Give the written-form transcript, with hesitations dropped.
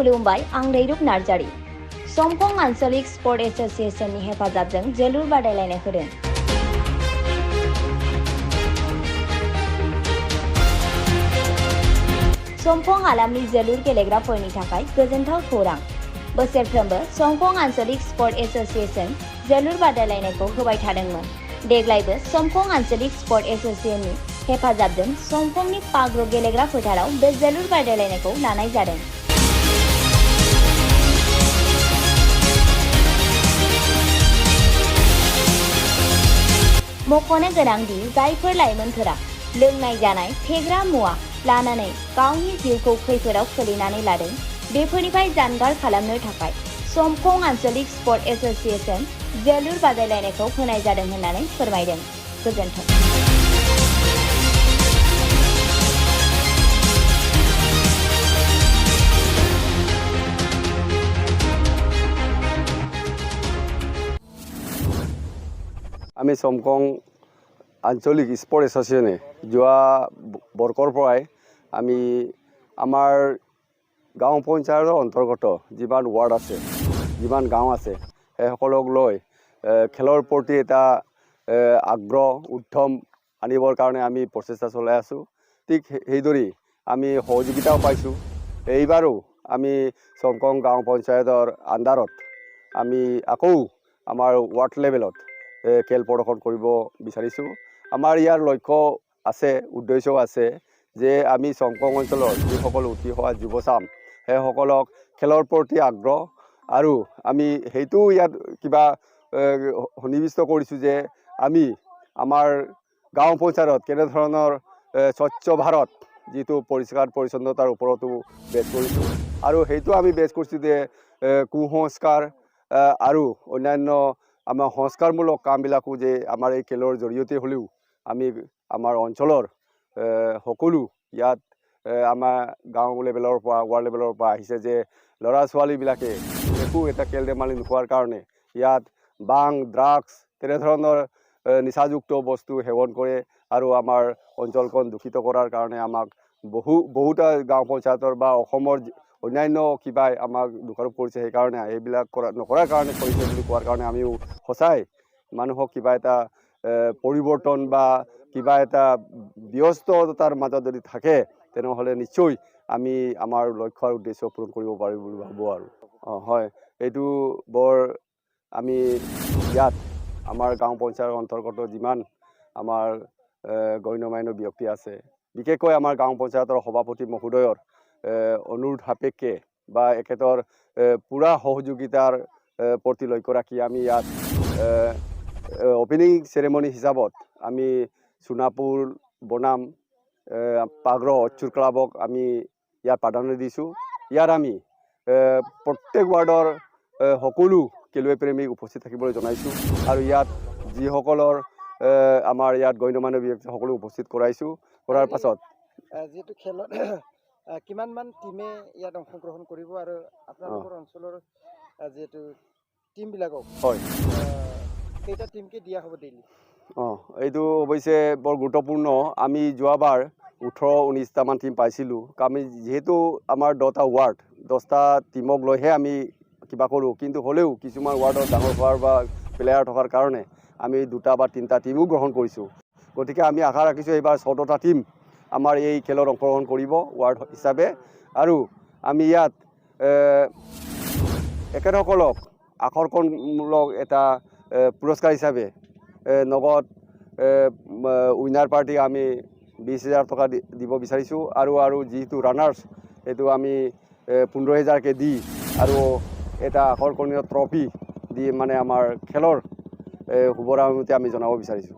खुलुमबाय आं दैरुक नार्जारी समखं आंचलिक स्पर्ट एसोसिएशननि हेफाजाबजों जोलुर बादायलायनाय होदों। समखं हालामनि जोलुर गेलेग्राफोरनि थाखाय गोजोनथाव खौरां। बोसोरफ्रोमबो समखं आंचलिक स्पर्ट एसोसिएशन जोलुर बादायलायनायखौ होबाय थादोंमोन। देग्लायबो समखं आंचलिक स्पर्ट एसोसिएशननि हेफाजाबजों समखंनि पाग्र गेलेग्रा फोथाराव बे जोलुर बादायलायनायखौ लानाय जादों। मख'नो गोनांदि जायफोर लाइमोनफोरा लोंनाय जानाय फेग्रा मुवा लानानै गावनि जिउखौ खैफोदाव खोलैनानै लादों बेफोरनिफ्राय जानगार खालामनो थाखाय समखं आंचलिक स्पर्ट एसोसिएशन जोलुर बादायलायनायखौ होनाय जादों होननानै फोरमायदों। गोजोन्थों। আমি সমকং আঞ্চলিক স্পৰ্ট এছ'চিয়েশ্যনে যোৱা বৰ্ষৰ পৰাই আমি আমাৰ গাঁও পঞ্চায়তৰ অন্তৰ্গত যিমান ৱাৰ্ড আছে যিমান গাঁও আছে সেই সকলক লৈ খেলৰ প্ৰতি এটা আগ্ৰহ উদ্যম আনিবৰ কাৰণে আমি প্ৰচেষ্টা চলাই আছোঁ। ঠিক সেইদৰে আমি সহযোগিতাও পাইছোঁ। এইবাৰো আমি সমকং গাঁও পঞ্চায়তৰ আণ্ডাৰত আমি আকৌ আমাৰ ৱাৰ্ড লেভেলত খেল প্ৰদৰ্শন কৰিব বিচাৰিছোঁ। আমাৰ ইয়াৰ লক্ষ্য আছে, উদ্দেশ্য আছে যে আমি সমকং অঞ্চলৰ যিসকল উঠি অহা যুৱচাম সেইসকলক খেলৰ প্ৰতি আগ্ৰহ আৰু আমি সেইটো ইয়াত কিবা সন্নিৱিষ্ট কৰিছোঁ যে আমি আমাৰ গাঁও পঞ্চায়তত কেনেধৰণৰ স্বচ্ছ ভাৰত যিটো পৰিষ্কাৰ পৰিচ্ছন্নতাৰ ওপৰতো বেছ কৰিছোঁ আৰু সেইটো আমি বেছ কৰিছোঁ যে কুসংস্কাৰ আৰু অন্যান্য আমাৰ সংস্কাৰমূলক কামবিলাকো যে আমাৰ এই খেলৰ জৰিয়তে হ'লেও আমি আমাৰ অঞ্চলৰ সকলো ইয়াত আমাৰ গাঁও লেভেলৰ পৰা ৱাৰ্ড লেভেলৰ পৰা আহিছে যে ল'ৰা ছোৱালীবিলাকে একো এটা খেল ধেমালি নোখোৱাৰ কাৰণে ইয়াত বাং ড্ৰাগছ তেনেধৰণৰ নিচাযুক্ত বস্তু সেৱন কৰে আৰু আমাৰ অঞ্চলখন দূষিত কৰাৰ কাৰণে আমাক বহুটা গাঁও পঞ্চায়তৰ বা অসমৰ অন্যান্য কিবাই আমাক দোষাৰোপ কৰিছে। সেইকাৰণে এইবিলাক নকৰাৰ কাৰণে কৰিছে বুলি কোৱাৰ কাৰণে আমিও সঁচাই মানুহক কিবা এটা পৰিৱৰ্তন বা কিবা এটা ব্যস্ততাৰ মাজত যদি থাকে তেনেহ'লে নিশ্চয় আমি আমাৰ লক্ষ্য আৰু উদ্দেশ্য পূৰণ কৰিব পাৰিম বুলি ভাবোঁ আৰু হয় এইটো বৰ আমি ইয়াত আমাৰ গাঁও পঞ্চায়তৰ অন্তৰ্গত যিমান আমাৰ গণ্যমান্য ব্যক্তি আছে বিশেষকৈ আমাৰ গাঁও পঞ্চায়তৰ সভাপতি মহোদয়ৰ অনুৰোধ সাপেক্ষে বা এখেতৰ পূৰা সহযোগিতাৰ প্ৰতি লক্ষ্য ৰাখি আমি ইয়াত অপেনিং চেৰেমনি হিচাপত আমি সোণাপুৰ বনাম পাগ্ৰ অচ্যুত ক্লাবক আমি ইয়াত প্ৰাধান্য দিছোঁ। ইয়াত আমি প্ৰত্যেক ৱাৰ্ডৰ সকলো খেলুৱৈ প্ৰেমীক উপস্থিত থাকিবলৈ জনাইছোঁ আৰু ইয়াত যিসকলৰ আমাৰ ইয়াত গণ্যমান্য ব্যক্তি সকলো উপস্থিত কৰাইছোঁ। কৰাৰ পাছত যিহেতু খেলত কিমানমান টিমে ইয়াত অংশগ্ৰহণ কৰিব আৰু আপোনালোকৰ অঞ্চলৰ যিহেতু টিমবিলাকক হয় কেইটা টিমকে দিয়া হ'ব ডেইলি? এইটো অৱশ্যে বৰ গুৰুত্বপূৰ্ণ। আমি যোৱাবাৰ 18-19টামান টিম পাইছিলোঁ। আমি যিহেতু আমাৰ 10টা ৱাৰ্ড 10টা টিমক লৈহে আমি কিবা কৰোঁ, কিন্তু হ'লেও কিছুমান ৱাৰ্ডত ডাঙৰ হোৱাৰ বা প্লেয়াৰ থকাৰ কাৰণে আমি 2টা বা 3টা টিমো গ্ৰহণ কৰিছোঁ। গতিকে আমি আশা ৰাখিছোঁ এইবাৰ 14টা টিম আমাৰ এই খেলত অংশগ্ৰহণ কৰিব ৱাৰ্ড হিচাপে আৰু আমি ইয়াত এখেতসকলক আকৰ্ষণমূলক এটা পুৰস্কাৰ হিচাপে নগদ উইনাৰ পাৰ্টি আমি 20,000 টকা দিব বিচাৰিছোঁ আৰু যিটো ৰানাৰ্ছ সেইটো আমি 15,000কে দি আৰু এটা আকৰ্ষণীয় ট্ৰফি দি মানে আমাৰ খেলৰ শুভকামনা আমি জনাব বিচাৰিছোঁ।